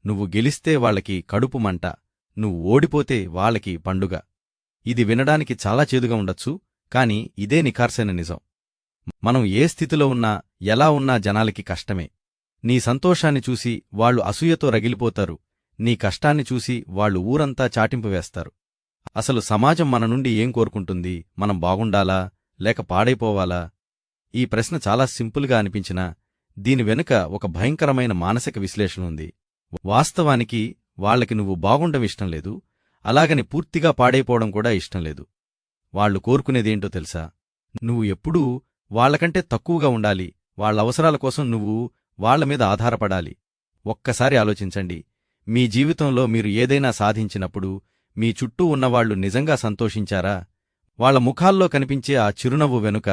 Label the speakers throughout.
Speaker 1: నువ్వు గెలిస్తే వాళ్ళకి కడుపు మంట, నువ్వు ఓడిపోతే వాళ్ళకి పండుగ. ఇది వినడానికి చాలా చేదుగా ఉండొచ్చు, కాని ఇదే నిఖార్సైన నిజం. మనం ఏ స్థితిలో ఉన్నా, ఎలా ఉన్నా జనాలకి కష్టమే. నీ సంతోషాన్ని చూసి వాళ్లు అసూయతో రగిలిపోతారు, నీ కష్టాన్ని చూసి వాళ్లు ఊరంతా చాటింపు వేస్తారు. అసలు సమాజం మన నుండి ఏం కోరుకుంటుంది? మనం బాగుండాలా లేక పాడైపోవాలా? ఈ ప్రశ్న చాలా సింపుల్గా అనిపించినా దీని వెనుక ఒక భయంకరమైన మానసిక విశ్లేషణ ఉంది. వాస్తవానికి వాళ్లకి నువ్వు బాగుండడం ఇష్టం లేదు, అలాగని పూర్తిగా పాడైపోవడం కూడా ఇష్టం లేదు. వాళ్లు కోరుకునేదేంటో తెలుసా? నువ్వు ఎప్పుడూ వాళ్లకంటే తక్కువగా ఉండాలి, వాళ్లవసరాల కోసం నువ్వు వాళ్లమీద ఆధారపడాలి. ఒక్కసారి ఆలోచించండి, మీ జీవితంలో మీరు ఏదైనా సాధించినప్పుడు మీ చుట్టూ ఉన్నవాళ్లు నిజంగా సంతోషించారా? వాళ్ల ముఖాల్లో కనిపించే ఆ చిరునవ్వు వెనుక,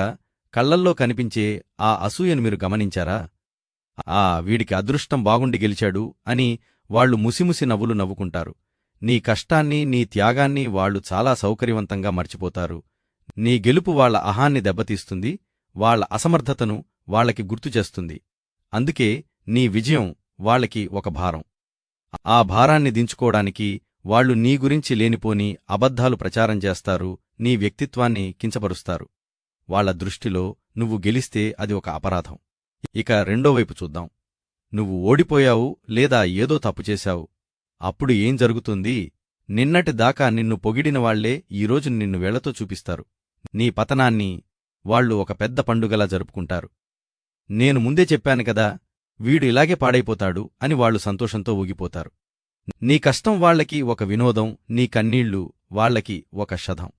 Speaker 1: కళ్లల్లో కనిపించే ఆ అసూయను మీరు గమనించారా? వీడికి అదృష్టం బాగుండి గెలిచాడు అని వాళ్లు ముసిముసి నవ్వులు నవ్వుకుంటారు. నీ కష్టాన్ని, నీ త్యాగాన్ని వాళ్లు చాలా సౌకర్యవంతంగా మర్చిపోతారు. నీ గెలుపు వాళ్ల అహాన్ని దెబ్బతీస్తుంది, వాళ్ల అసమర్థతను వాళ్లకి గుర్తుచేస్తుంది. అందుకే నీ విజయం వాళ్లకి ఒక భారం. ఆ భారాన్ని దించుకోడానికి వాళ్లు నీ గురించి లేనిపోని అబద్ధాలు ప్రచారం చేస్తారు, నీ వ్యక్తిత్వాన్ని కించపరుస్తారు. వాళ్ల దృష్టిలో నువ్వు గెలిస్తే అది ఒక అపరాధం. ఇక రెండోవైపు చూద్దాం. నువ్వు ఓడిపోయావు లేదా ఏదో తప్పుచేశావు. అప్పుడు ఏం జరుగుతుంది? నిన్నటిదాకా నిన్ను పొగిడిన వాళ్లే ఈరోజు నిన్ను వేళ్లతో చూపిస్తారు. నీ పతనాన్ని వాళ్లు ఒక పెద్ద పండుగలా జరుపుకుంటారు. నేను ముందే చెప్పాను కదా, వీడు ఇలాగే పాడైపోతాడు అని వాళ్లు సంతోషంతో ఊగిపోతారు. నీ కష్టం వాళ్లకి ఒక వినోదం, నీ కన్నీళ్లు వాళ్లకి ఒక శధం.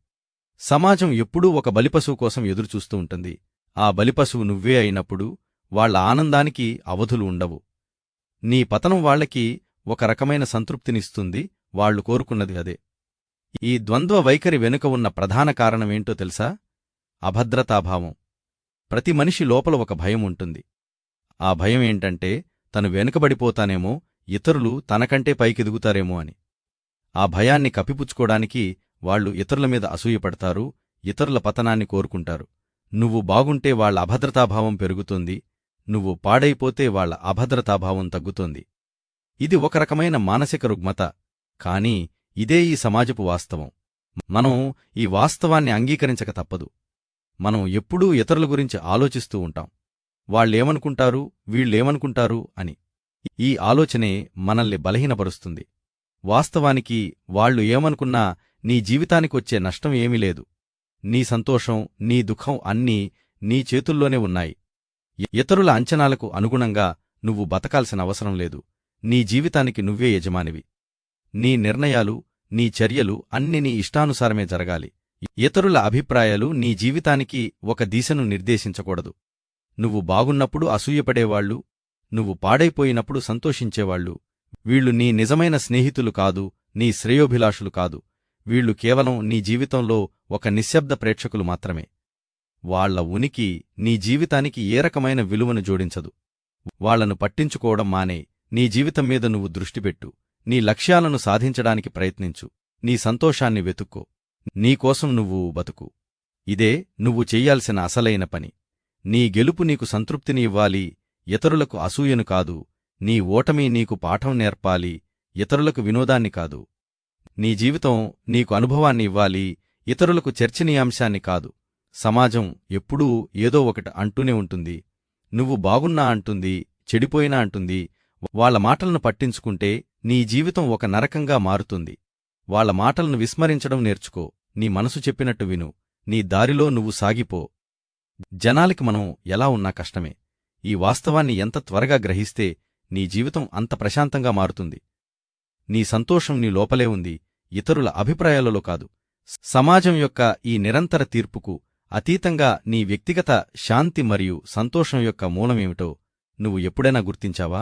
Speaker 1: సమాజం ఎప్పుడూ ఒక బలిపశువు కోసం ఎదురుచూస్తూ ఉంటుంది. ఆ బలిపశువు నువ్వే అయినప్పుడు వాళ్ల ఆనందానికి అవధులు ఉండవు. నీ పతనం వాళ్లకి ఒక రకమైన సంతృప్తినిస్తుంది, వాళ్లు కోరుకున్నది అదే. ఈ ద్వంద్వ వైఖరి వెనుక ఉన్న ప్రధాన కారణమేంటో తెలుసా? అభద్రతాభావం. ప్రతి మనిషి లోపల ఒక భయం ఉంటుంది. ఆ భయం ఏంటంటే, తను వెనుకబడిపోతానేమో, ఇతరులు తనకంటే పైకెదుగుతారేమో అని. ఆ భయాన్ని కప్పిపుచ్చుకోడానికి వాళ్లు ఇతరుల మీద అసూయపడతారు, ఇతరుల పతనాన్ని కోరుకుంటారు. నువ్వు బాగుంటే వాళ్ల అభద్రతాభావం పెరుగుతుంది, నువ్వు పాడైపోతే వాళ్ల అభద్రతాభావం తగ్గుతోంది. ఇది ఒక రకమైన మానసిక రుగ్మత, కానీ ఇదే ఈ సమాజపు వాస్తవం. మనం ఈ వాస్తవాన్ని అంగీకరించక తప్పదు. మనం ఎప్పుడూ ఇతరుల గురించి ఆలోచిస్తూ ఉంటాం, వాళ్లేమనుకుంటారు, వీళ్లేమనుకుంటారు అని. ఈ ఆలోచనే మనల్ని బలహీనపరుస్తుంది. వాస్తవానికి వాళ్లు ఏమనుకున్నా నీ జీవితానికొచ్చే నష్టం ఏమీ లేదు. నీ సంతోషం, నీ దుఃఖం అన్నీ నీ చేతుల్లోనే ఉన్నాయి. ఇతరుల అంచనాలకు అనుగుణంగా నువ్వు బతకాల్సిన అవసరం లేదు. నీ జీవితానికి నువ్వే యజమానివి. నీ నిర్ణయాలు, నీ చర్యలు అన్ని నీ ఇష్టానుసారమే జరగాలి. ఇతరుల అభిప్రాయాలు నీ జీవితానికి ఒక దిశను నిర్దేశించకూడదు. నువ్వు బాగున్నప్పుడు అసూయపడేవాళ్లు, నువ్వు పాడైపోయినప్పుడు సంతోషించేవాళ్లు, వీళ్లు నీ నిజమైన స్నేహితులు కాదు, నీ శ్రేయోభిలాషులు కాదు. వీళ్లు కేవలం నీ జీవితంలో ఒక నిశ్శబ్ద ప్రేక్షకులు మాత్రమే. వాళ్ల ఉనికి నీ జీవితానికి ఏ రకమైన విలువను జోడించదు. వాళ్లను పట్టించుకోవడం మానే, నీ జీవితం మీద నువ్వు దృష్టిపెట్టు. నీ లక్ష్యాలను సాధించడానికి ప్రయత్నించు. నీ సంతోషాన్ని వెతుక్కో. నీకోసం నువ్వు బతుకు. ఇదే నువ్వు చెయ్యాల్సిన అసలైన పని. నీ గెలుపు నీకు సంతృప్తిని ఇవ్వాలి, ఇతరులకు అసూయను కాదు. నీ ఓటమి నీకు పాఠం నేర్పాలి, ఇతరులకు వినోదాన్ని కాదు. నీ జీవితం నీకు అనుభవాన్ని ఇవ్వాలి, ఇతరులకు చర్చనీయాంశాన్ని కాదు. సమాజం ఎప్పుడూ ఏదో ఒకటి అంటూనే ఉంటుంది. నువ్వు బాగున్నా అంటుంది, చెడిపోయినా అంటుంది. వాళ్ల మాటలను పట్టించుకుంటే నీ జీవితం ఒక నరకంగా మారుతుంది. వాళ్ల మాటలను విస్మరించడం నేర్చుకో. నీ మనసు చెప్పినట్టు విను. నీ దారిలో నువ్వు సాగిపో. జనాలకి మనం ఎలా ఉన్నా కష్టమే. ఈ వాస్తవాన్ని ఎంత త్వరగా గ్రహిస్తే నీ జీవితం అంత ప్రశాంతంగా మారుతుంది. నీ సంతోషం నీ లోపలే ఉంది, ఇతరుల అభిప్రాయాలలో కాదు. సమాజం యొక్క ఈ నిరంతర తీర్పుకు అతీతంగా నీ వ్యక్తిగత శాంతి మరియు సంతోషం యొక్క మూలమేమిటో నువ్వు ఎప్పుడైనా గుర్తించావా?